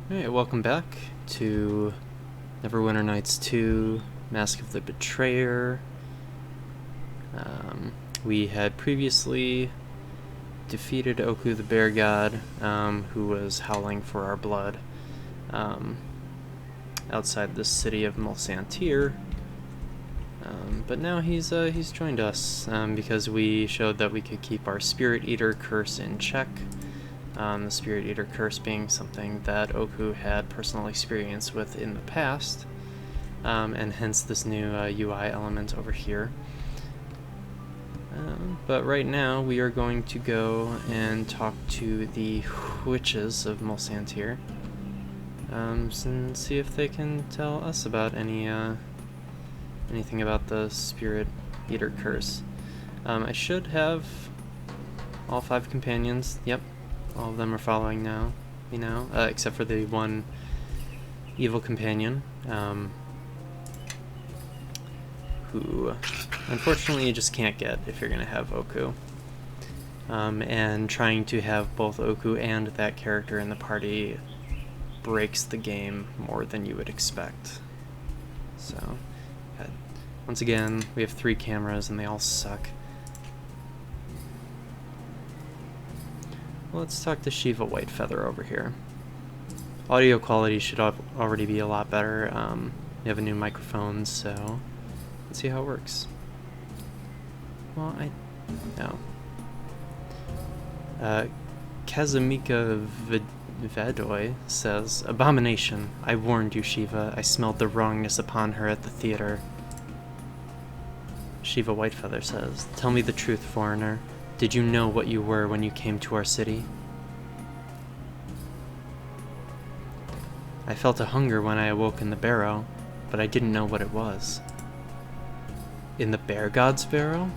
Alright, welcome back to Neverwinter Nights 2, Mask of the Betrayer. We had previously defeated Okku the Bear God, who was howling for our blood, outside the city of Mulsantir. But now he's joined us, because we showed that we could keep our Spirit Eater curse in check. The Spirit Eater curse being something that Okku had personal experience with in the past, and hence this new UI element over here. But right now we are going to go and talk to the witches of Mulsantir, and see if they can tell us about anything about the Spirit Eater curse. I should have all 5 companions. Yep. All of them are following now, except for the one evil companion, who unfortunately you just can't get if you're going to have Okku. And trying to have both Okku and that character in the party breaks the game more than you would expect. So, once again, we have 3 cameras and they all suck. Let's talk to Shiva Whitefeather over here. Audio quality should already be a lot better. We have a new microphone, so let's see how it works. Well, Kazumika Vadoy says, "Abomination! I warned you, Shiva. I smelled the wrongness upon her at the theater." Shiva Whitefeather says, "Tell me the truth, foreigner. Did you know what you were when you came to our city?" "I felt a hunger when I awoke in the barrow, but I didn't know what it was." "In the bear god's barrow?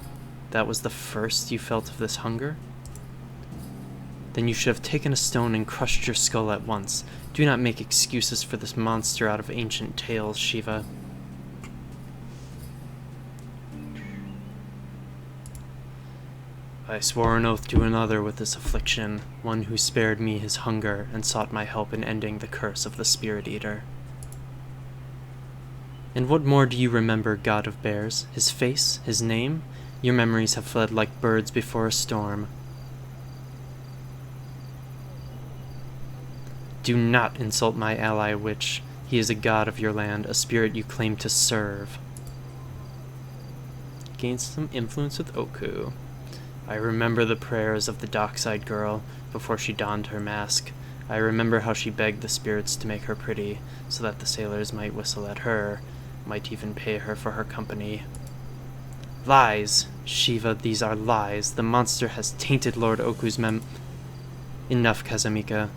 That was the first you felt of this hunger? Then you should have taken a stone and crushed your skull at once. Do not make excuses for this monster out of ancient tales, Shiva." "I swore an oath to another with this affliction, one who spared me his hunger and sought my help in ending the curse of the Spirit Eater." "And what more do you remember, God of Bears? His face? His name? Your memories have fled like birds before a storm." "Do not insult my ally witch. He is a god of your land, a spirit you claim to serve." Gain some influence with Okku. "I remember the prayers of the dockside girl before she donned her mask. I remember how she begged the spirits to make her pretty, so that the sailors might whistle at her, might even pay her for her company." "Lies! Shiva, these are lies. The monster has tainted Lord Okku's Enough, Kazumika.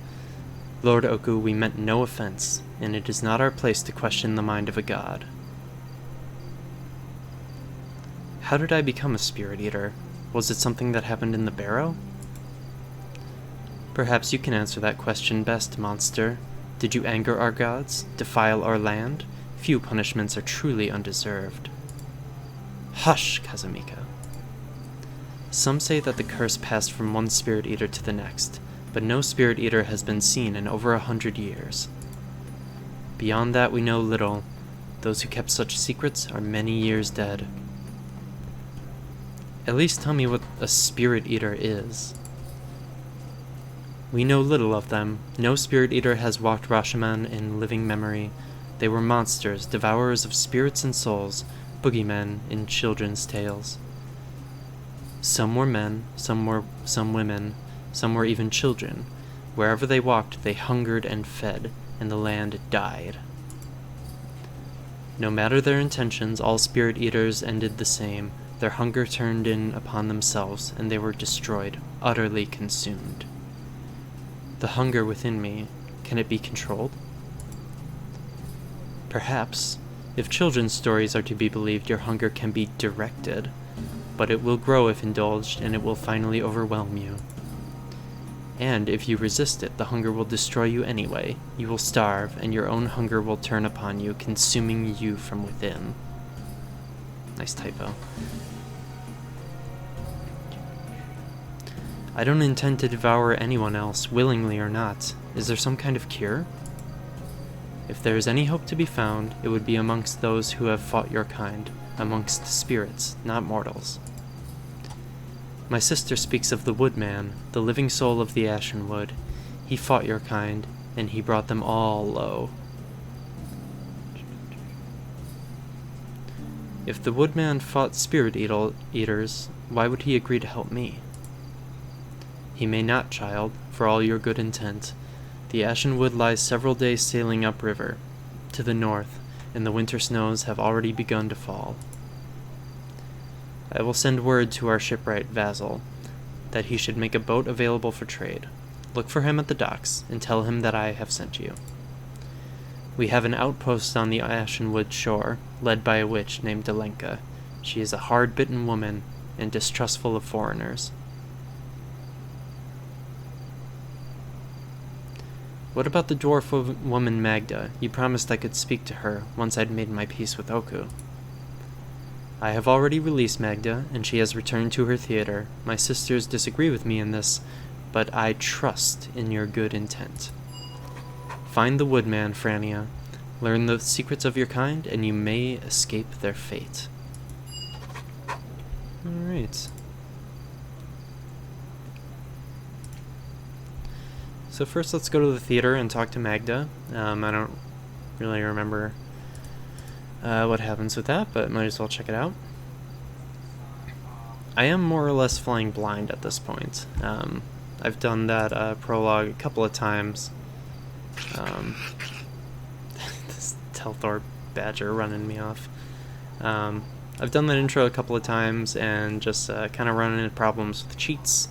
Lord Okku, we meant no offense, and it is not our place to question the mind of a god." "How did I become a Spirit Eater? Was it something that happened in the barrow?" "Perhaps you can answer that question best, monster. Did you anger our gods? Defile our land? Few punishments are truly undeserved." "Hush, Kazumika. Some say that the curse passed from one Spirit Eater to the next, but no Spirit Eater has been seen in over 100 years. Beyond that we know little. Those who kept such secrets are many years dead." "At least tell me what a Spirit Eater is." "We know little of them. No Spirit Eater has walked Rashomon in living memory. They were monsters, devourers of spirits and souls, boogeymen in children's tales. Some were men, some women, some were even children. Wherever they walked, they hungered and fed, and the land died. No matter their intentions, all Spirit Eaters ended the same. Their hunger turned in upon themselves, and they were destroyed, utterly consumed. The hunger within me, can it be controlled?" "Perhaps. If children's stories are to be believed, your hunger can be directed, but it will grow if indulged, and it will finally overwhelm you. And if you resist it, the hunger will destroy you anyway. You will starve, and your own hunger will turn upon you, consuming you from within." Nice typo. "I don't intend to devour anyone else, willingly or not. Is there some kind of cure?" If there is any hope to be found, it would be amongst those who have fought your kind, amongst spirits, not mortals. My sister speaks of the Woodman, the living soul of the Ashen Wood. He fought your kind, and he brought them all low. If the Woodman fought spirit eaters, why would he agree to help me? He may not, child, for all your good intent. The Ashen Wood lies several days sailing upriver, to the north, and the winter snows have already begun to fall. I will send word to our shipwright vassal that he should make a boat available for trade. Look for him at the docks, and tell him that I have sent you. We have an outpost on the Ashenwood shore, led by a witch named Delenka. She is a hard-bitten woman, and distrustful of foreigners. What about the dwarf woman Magda? You promised I could speak to her once I'd made my peace with Okku. I have already released Magda, and she has returned to her theater. My sisters disagree with me in this, but I trust in your good intent. Find the Woodman, Frania. Learn the secrets of your kind, and you may escape their fate. Alright. So first let's go to the theater and talk to Magda. I don't really remember what happens with that, but might as well check it out. I am more or less flying blind at this point. I've done that prologue a couple of times. This Telthor badger running me off. I've done that intro a couple of times and just kind of run into problems with cheats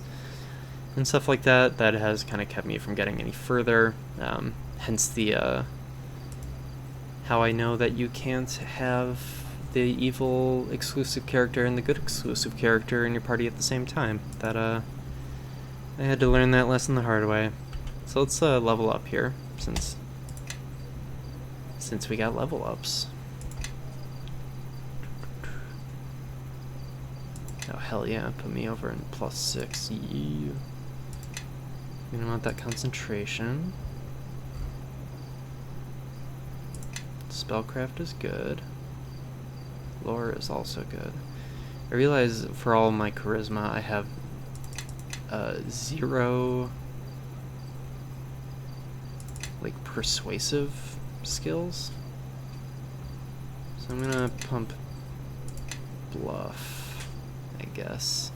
and stuff like that. That has kind of kept me from getting any further. Hence the how I know that you can't have the evil exclusive character and the good exclusive character in your party at the same time. That I had to learn that lesson the hard way. So let's level up here, since we got level ups. Oh hell yeah, put me over in +6. Yeah. You don't want that concentration. Spellcraft is good. Lore is also good. I realize for all my charisma I have 0 like persuasive skills. So I'm gonna pump bluff, I guess.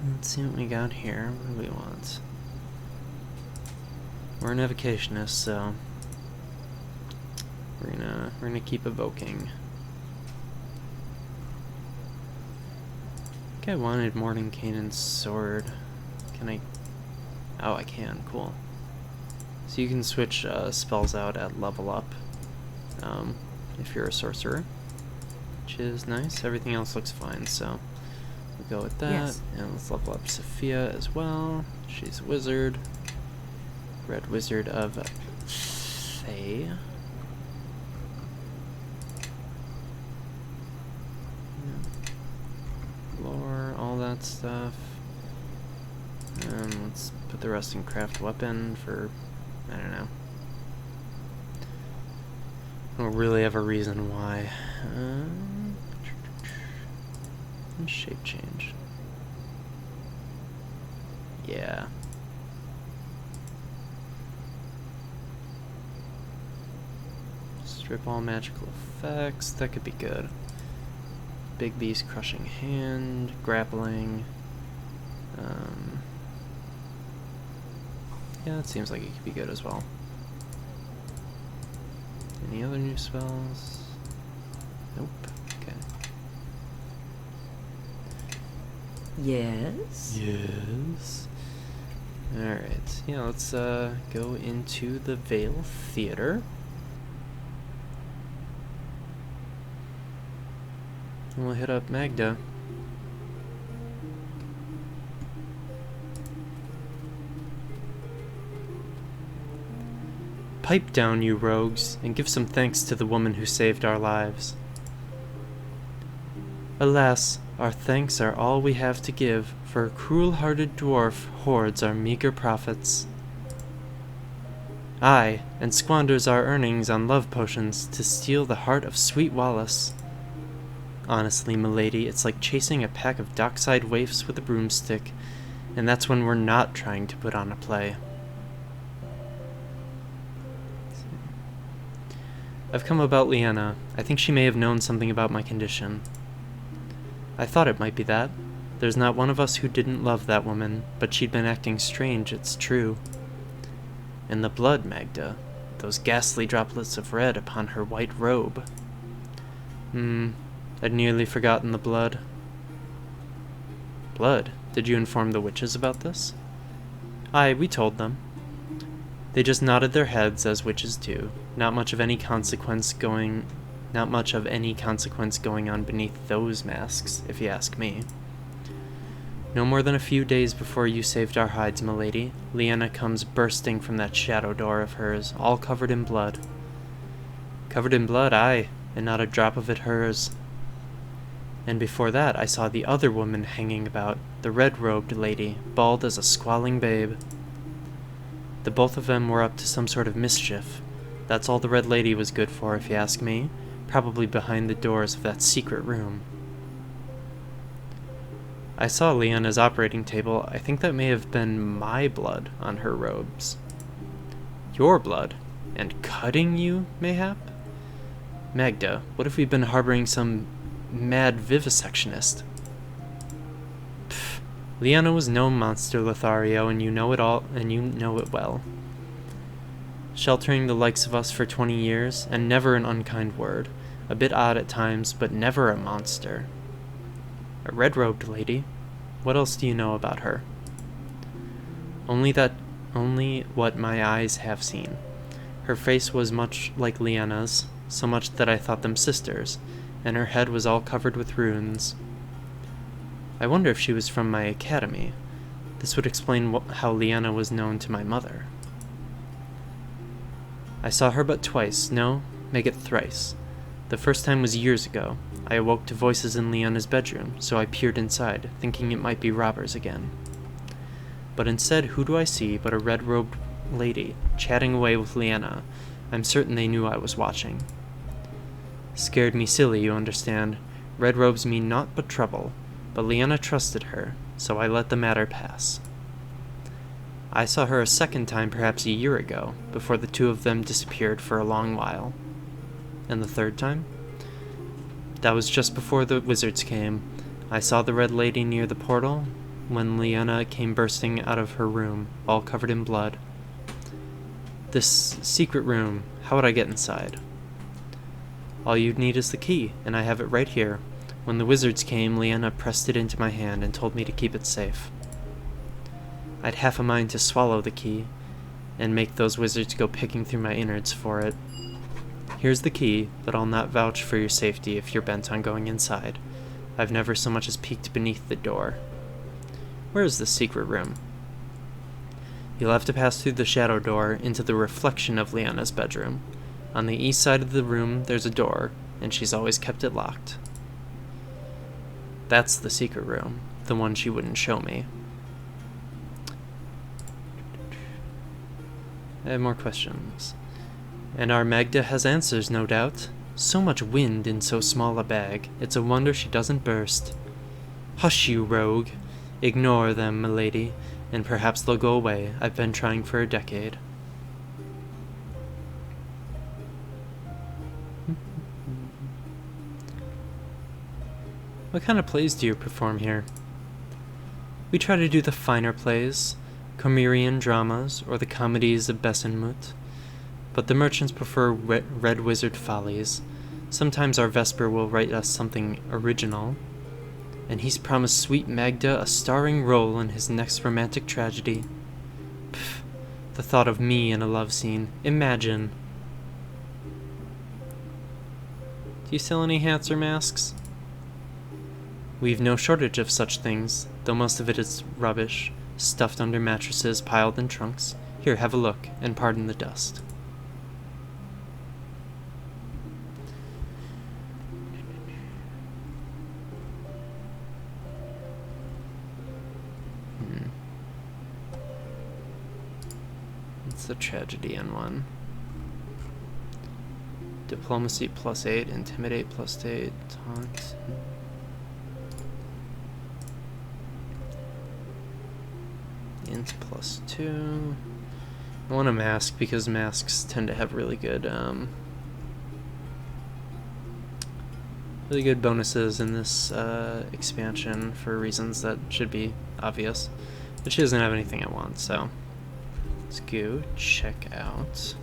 Let's see what we got here. What do we want? We're an evocationist, so we're gonna keep evoking. I think I wanted Mordenkainen's sword. Can I? Oh, I can. Cool. So you can switch spells out at level up if you're a sorcerer, which is nice. Everything else looks fine, so we'll go with that. Yes. And let's level up Sophia as well. She's a wizard. Red Wizard of Fae. Lore, all that stuff. Let's put the rest in craft weapon for, I don't know. I don't really have a reason why. And shape change. Yeah. Strip all magical effects. That could be good. Big Beast Crushing Hand, Grappling. Yeah, that seems like it could be good as well. Any other new spells? Nope. Okay. Yes? Yes. Alright. Yeah, let's go into the Vale Theater. And we'll hit up Magda. Pipe down, you rogues, and give some thanks to the woman who saved our lives. Alas, our thanks are all we have to give, for a cruel-hearted dwarf hoards our meager profits. Aye, and squanders our earnings on love potions to steal the heart of sweet Wallace. Honestly, milady, it's like chasing a pack of dockside waifs with a broomstick, and that's when we're not trying to put on a play. I've come about Leanna. I think she may have known something about my condition. I thought it might be that. There's not one of us who didn't love that woman, but she'd been acting strange, it's true. And the blood, Magda. Those ghastly droplets of red upon her white robe. I'd nearly forgotten the blood. Blood? Did you inform the witches about this? Aye, we told them. They just nodded their heads, as witches do. Not much of any consequence going on beneath those masks, if you ask me. No more than a few days before you saved our hides, milady, Leanna comes bursting from that shadow door of hers, all covered in blood. Covered in blood, aye, and not a drop of it hers. And before that, I saw the other woman hanging about, the red-robed lady, bald as a squalling babe. The both of them were up to some sort of mischief. That's all the Red Lady was good for, if you ask me. Probably behind the doors of that secret room. I saw Leanna's operating table. I think that may have been my blood on her robes. Your blood? And cutting you, mayhap? Magda, what if we've been harboring some mad vivisectionist? Pfft, Leanna was no monster, Lothario, and you know it all, and you know it well. Sheltering the likes of us for 20 years, and never an unkind word. A bit odd at times, but never a monster. A red-robed lady? What else do you know about her? Only what my eyes have seen. Her face was much like Leanna's, so much that I thought them sisters, and her head was all covered with runes. I wonder if she was from my academy. This would explain how Leanna was known to my mother. I saw her but twice, no, make it thrice. The first time was years ago. I awoke to voices in Leanna's bedroom, so I peered inside, thinking it might be robbers again. But instead, who do I see but a red-robed lady, chatting away with Leanna. I'm certain they knew I was watching. Scared me silly, you understand. Red robes mean naught but trouble, but Leanna trusted her, so I let the matter pass. I saw her a second time perhaps a year ago, before the two of them disappeared for a long while. And the third time? That was just before the wizards came. I saw the red lady near the portal, when Leanna came bursting out of her room, all covered in blood. This secret room, how would I get inside? All you'd need is the key, and I have it right here. When the wizards came, Leanna pressed it into my hand and told me to keep it safe. I'd half a mind to swallow the key, and make those wizards go picking through my innards for it. Here's the key, but I'll not vouch for your safety if you're bent on going inside. I've never so much as peeked beneath the door. Where is this secret room? You'll have to pass through the shadow door into the reflection of Leanna's bedroom. On the east side of the room, there's a door, and she's always kept it locked. That's the secret room, the one she wouldn't show me. I have more questions. And our Magda has answers, no doubt. So much wind in so small a bag, it's a wonder she doesn't burst. Hush, you rogue. Ignore them, milady, and perhaps they'll go away. I've been trying for a decade. What kind of plays do you perform here? We try to do the finer plays, Comerian dramas, or the comedies of Bessenmut. But the merchants prefer Red Wizard follies. Sometimes our Vesper will write us something original, and he's promised sweet Magda a starring role in his next romantic tragedy. Pff, the thought of me in a love scene. Imagine. Do you sell any hats or masks? We've no shortage of such things, though most of it is rubbish, stuffed under mattresses, piled in trunks. Here, have a look, and pardon the dust. Let's What's the tragedy in one? Diplomacy +8, intimidate +8, taunt. Int +2. I want a mask because masks tend to have really good bonuses in this expansion for reasons that should be obvious. But she doesn't have anything I want, so let's go check out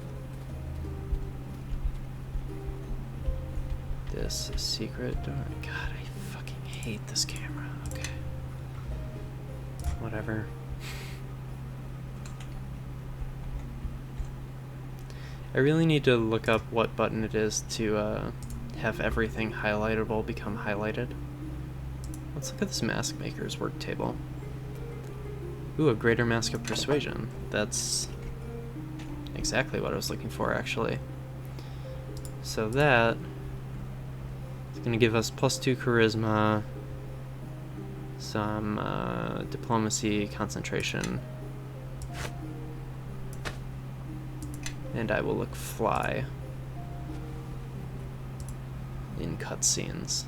this secret door. God, I fucking hate this camera. Okay. Whatever. I really need to look up what button it is to have everything highlightable become highlighted. Let's look at this mask maker's work table. Ooh, a greater mask of persuasion. That's exactly what I was looking for, actually. So that is going to give us +2 charisma, some diplomacy, concentration, and I will look fly in cutscenes.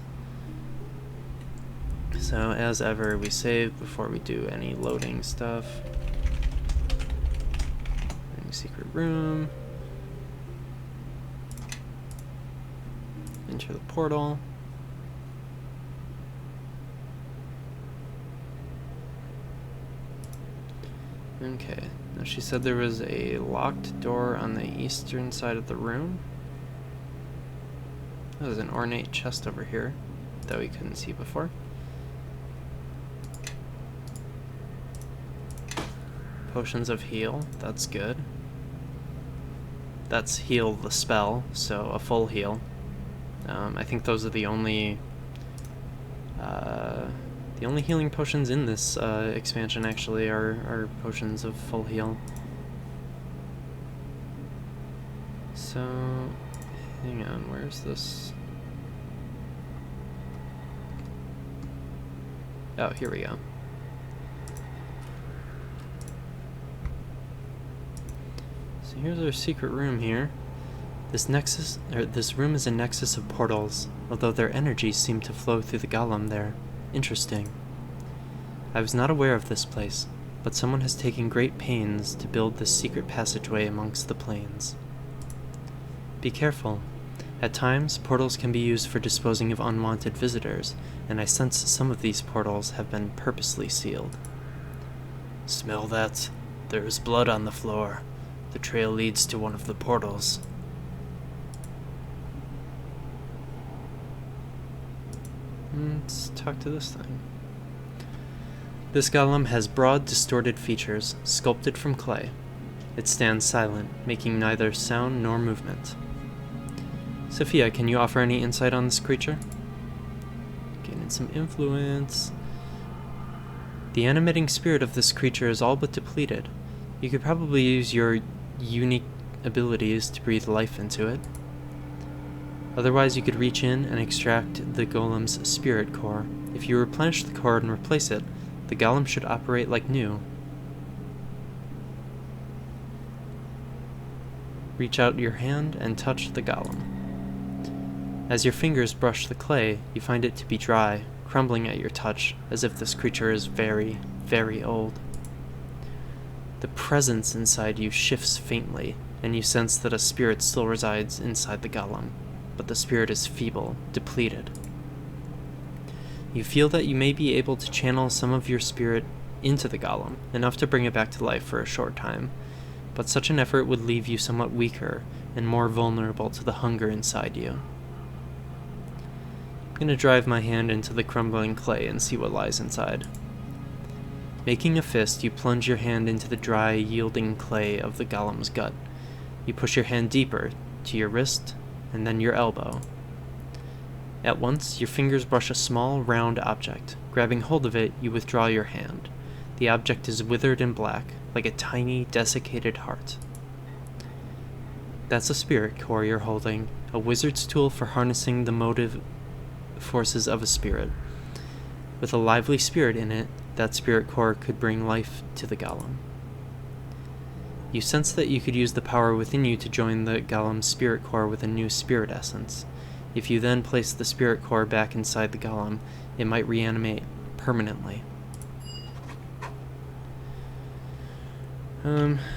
So as ever, we save before we do any loading stuff. Secret room. Enter the portal. Okay, now she said there was a locked door on the eastern side of the room. There's an ornate chest over here that we couldn't see before. Potions of heal, that's good. That's heal the spell, so a full heal. I think those are the only healing potions in this expansion actually are potions of full heal. So, hang on, where's this? Oh, here we go. So here's our secret room here. This room is a nexus of portals, although their energies seem to flow through the golem there. Interesting. I was not aware of this place, but someone has taken great pains to build this secret passageway amongst the planes. Be careful. At times, portals can be used for disposing of unwanted visitors, and I sense some of these portals have been purposely sealed. Smell that? There is blood on the floor. The trail leads to one of the portals. Let's talk to this thing. This golem has broad, distorted features, sculpted from clay. It stands silent, making neither sound nor movement. Sophia, can you offer any insight on this creature? Gaining some influence. The animating spirit of this creature is all but depleted. You could probably use your unique abilities to breathe life into it. Otherwise, you could reach in and extract the golem's spirit core. If you replenish the core and replace it, the golem should operate like new. Reach out your hand and touch the golem. As your fingers brush the clay, you find it to be dry, crumbling at your touch, as if this creature is very, very old. The presence inside you shifts faintly, and you sense that a spirit still resides inside the golem, but the spirit is feeble, depleted. You feel that you may be able to channel some of your spirit into the golem, enough to bring it back to life for a short time, but such an effort would leave you somewhat weaker and more vulnerable to the hunger inside you. I'm going to drive my hand into the crumbling clay and see what lies inside. Making a fist, you plunge your hand into the dry, yielding clay of the golem's gut. You push your hand deeper, to your wrist, and then your elbow. At once, your fingers brush a small, round object. Grabbing hold of it, you withdraw your hand. The object is withered and black, like a tiny, desiccated heart. That's a spirit core you're holding, a wizard's tool for harnessing the motive forces of a spirit. With a lively spirit in it, that spirit core could bring life to the golem. You sense that you could use the power within you to join the golem's spirit core with a new spirit essence. If you then place the spirit core back inside the golem, it might reanimate permanently.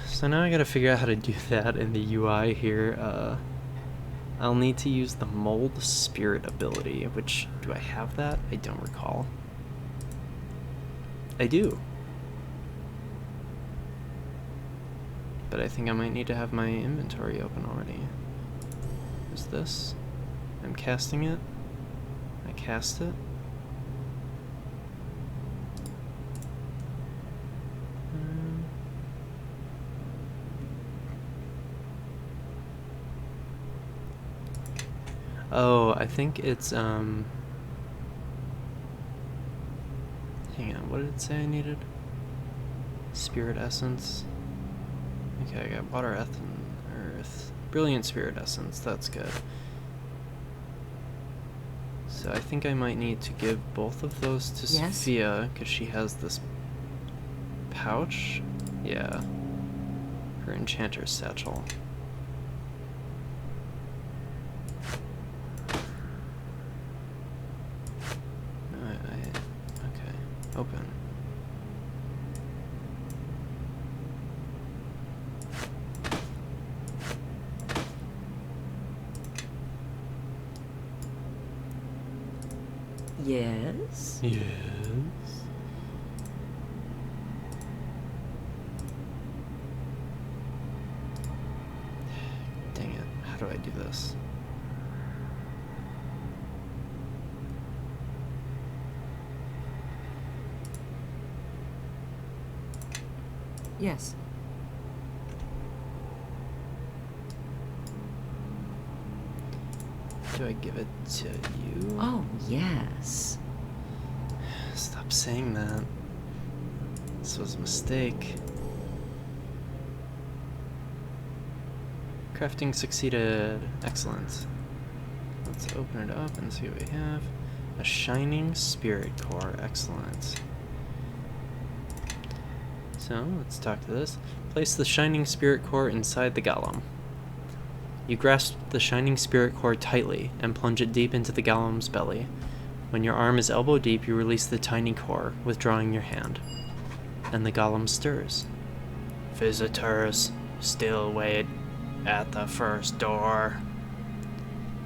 So now I gotta figure out how to do that in the UI here. I'll need to use the mold spirit ability, which, do I have that? I don't recall. I do. But I think I might need to have my inventory open already. Is this? I'm casting it. I cast it. Oh, I think it's, hang on, what did it say I needed? Spirit essence. Okay, I got water, earth, and earth. Brilliant spirit essence, that's good. So I think I might need to give both of those to Sophia, because she has this pouch. Yeah. Her enchanter's satchel. Okay, open. Yes? Yes. Dang it, how do I do this? Yes. Do I give it to you? Oh, yes. Stop saying that. This was a mistake. Crafting succeeded. Excellent. Let's open it up and see what we have. A shining spirit core. Excellent. So, let's talk to this. Place the shining spirit core inside the golem. You grasp the shining spirit core tightly and plunge it deep into the golem's belly. When your arm is elbow deep, you release the tiny core, withdrawing your hand. And the golem stirs. Visitors still wait at the first door.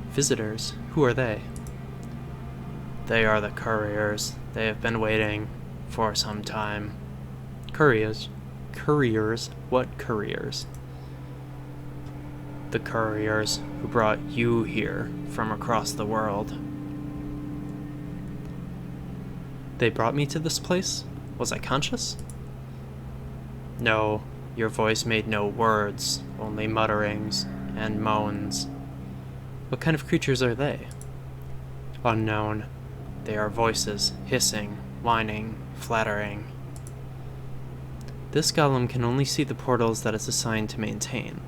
Visitors? Who are they? They are the couriers. They have been waiting for some time. Couriers? Couriers? What couriers? The couriers who brought you here from across the world. They brought me to this place? Was I conscious? No, your voice made no words, only mutterings and moans. What kind of creatures are they? Unknown. They are voices, hissing, whining, flattering. This golem can only see the portals that it's assigned to maintain.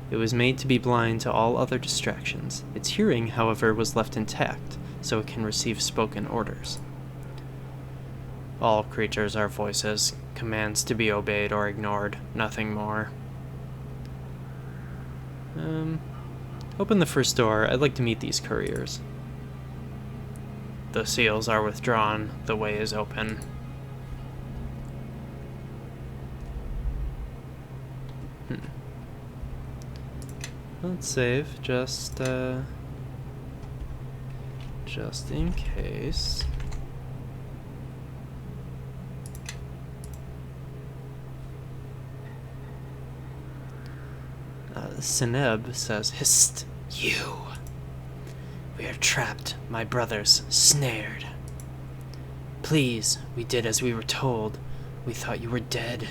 It was made to be blind to all other distractions. Its hearing, however, was left intact, so it can receive spoken orders. All creatures are voices, commands to be obeyed or ignored, nothing more. Open the first door. I'd like to meet these couriers. The seals are withdrawn. The way is open. Let's save, just in case. Seneb says, "Hist, you! We are trapped, my brothers, snared. Please, we did as we were told. We thought you were dead."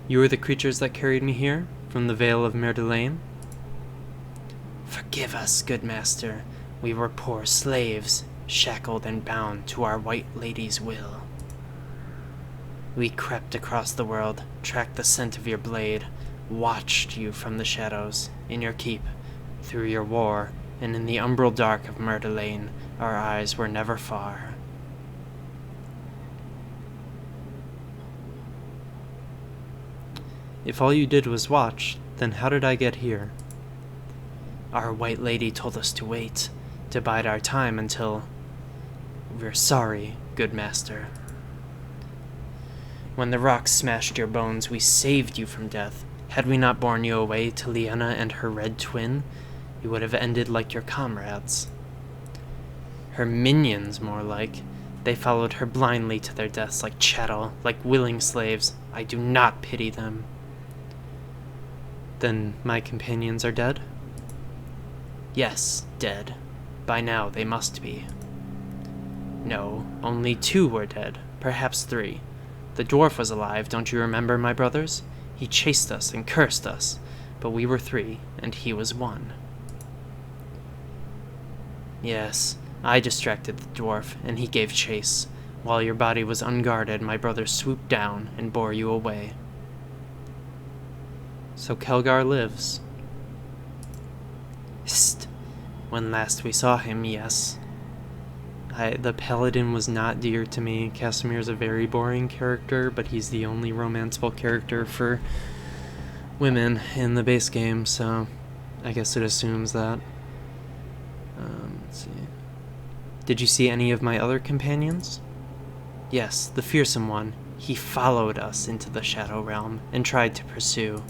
You are the creatures that carried me here, from the Vale of Merdelaine? Forgive us, good master. We were poor slaves, shackled and bound to our white lady's will. We crept across the world, tracked the scent of your blade, watched you from the shadows, in your keep, through your war, and in the umbral dark of Merdelaine, our eyes were never far. If all you did was watch, then how did I get here? Our white lady told us to wait, to bide our time until... We're sorry, good master. When the rocks smashed your bones, we saved you from death. Had we not borne you away to Liana and her red twin, you would have ended like your comrades. Her minions, more like. They followed her blindly to their deaths like chattel, like willing slaves. I do not pity them. Then my companions are dead? Yes, dead. By now they must be. No, only 2 were dead, perhaps 3. The dwarf was alive, don't you remember, my brothers? He chased us and cursed us, but we were 3, and he was 1. Yes, I distracted the dwarf, and he gave chase. While your body was unguarded, my brothers swooped down and bore you away. So Kelgar lives. Hist. When last we saw him, yes. The paladin was not dear to me. Casimir's a very boring character, but he's the only romanceable character for women in the base game, so I guess it assumes that. Let's see. Did you see any of my other companions? Yes, the fearsome one. He followed us into the Shadow Realm and tried to pursue,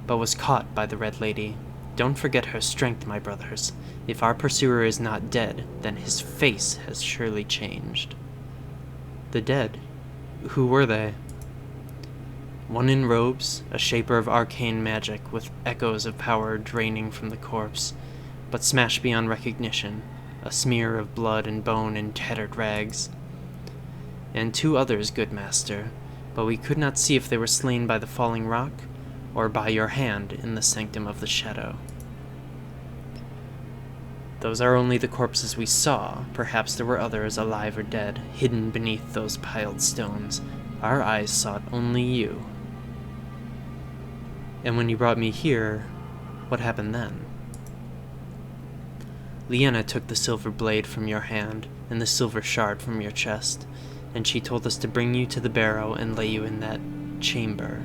but was caught by the Red Lady. Don't forget her strength, my brothers. If our pursuer is not dead, then his face has surely changed. The dead? Who were they? One in robes, a shaper of arcane magic, with echoes of power draining from the corpse, but smashed beyond recognition, a smear of blood and bone in tattered rags. And 2 others, good master, but we could not see if they were slain by the falling rock, or by your hand in the sanctum of the shadow. Those are only the corpses we saw. Perhaps there were others, alive or dead, hidden beneath those piled stones. Our eyes sought only you. And when you brought me here, what happened then? Liana took the silver blade from your hand, and the silver shard from your chest, and she told us to bring you to the barrow and lay you in that chamber.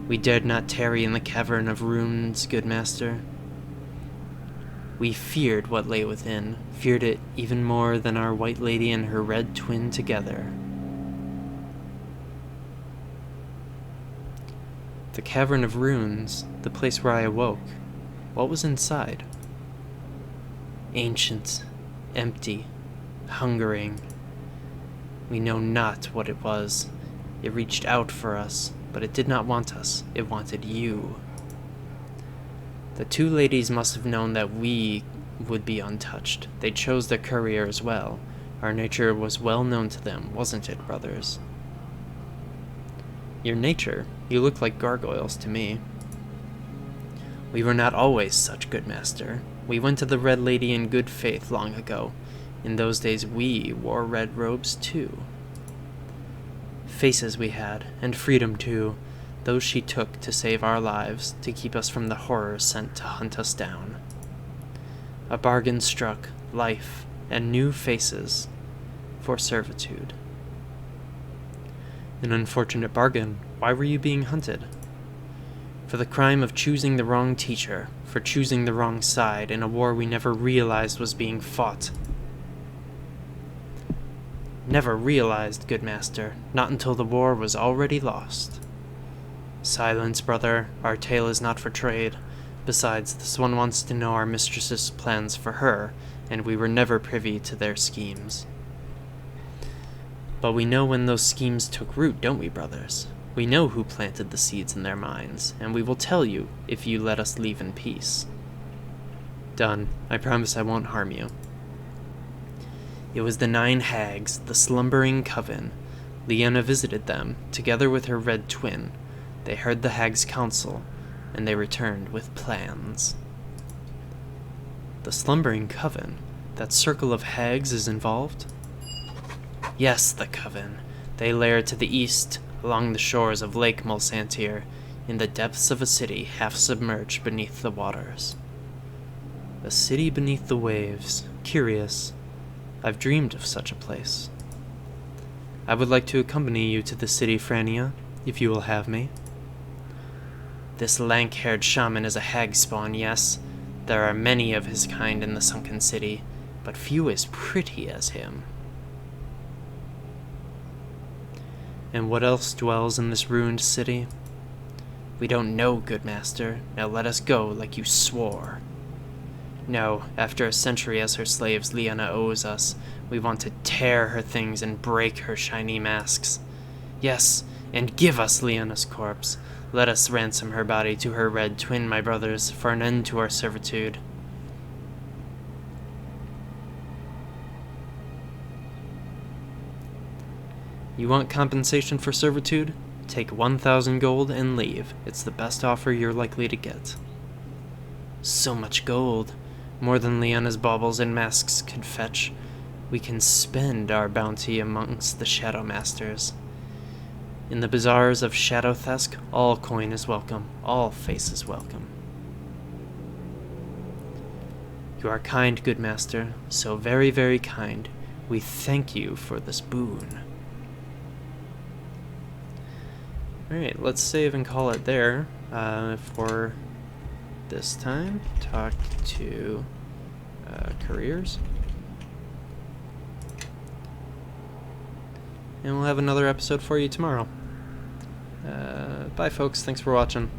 We dared not tarry in the cavern of runes, good master. We feared what lay within, feared it even more than our white lady and her red twin together. The cavern of runes, the place where I awoke, what was inside? Ancient, empty, hungering. We know not what it was. It reached out for us, but it did not want us. It wanted you. The 2 ladies must have known that we would be untouched. They chose their courier as well. Our nature was well known to them, wasn't it, brothers? Your nature? You look like gargoyles to me. We were not always such, good master. We went to the Red Lady in good faith long ago. In those days we wore red robes too. Faces we had, and freedom too. Those she took to save our lives, to keep us from the horrors sent to hunt us down. A bargain struck, life, and new faces, for servitude. An unfortunate bargain. Why were you being hunted? For the crime of choosing the wrong teacher, for choosing the wrong side in a war we never realized was being fought. Never realized, good master, not until the war was already lost. Silence, brother, our tale is not for trade. Besides, this one wants to know our mistress's plans for her, and we were never privy to their schemes. But we know when those schemes took root, don't we, brothers? We know who planted the seeds in their minds, and we will tell you if you let us leave in peace. Done. I promise I won't harm you. It was the 9 hags, the slumbering coven. Liana visited them, together with her red twin. They heard the hags' counsel, and they returned with plans. The slumbering coven? That circle of hags is involved? Yes, the coven. They lair to the east, along the shores of Lake Mulsantir, in the depths of a city half submerged beneath the waters. A city beneath the waves. Curious. I've dreamed of such a place. I would like to accompany you to the city, Frania. if you will have me. This lank-haired shaman is a hag spawn, yes. There are many of his kind in the sunken city, but few as pretty as him. And what else dwells in this ruined city? We don't know, good master. Now let us go like you swore. No, after a century as her slaves, Liana owes us. We want to tear her things and break her shiny masks. Yes, and give us Liana's corpse. Let us ransom her body to her red twin, my brothers, for an end to our servitude. You want compensation for servitude? Take 1,000 gold and leave. It's the best offer you're likely to get. So much gold. More than Liana's baubles and masks could fetch. We can spend our bounty amongst the Shadow Masters. In the bazaars of Shadow Thesk, all coin is welcome, all face is welcome. You are kind, good master, so very, very kind. We thank you for this boon. Alright, let's save and call it there for this time. Talk to careers. And we'll have another episode for you tomorrow. Bye folks, thanks for watching.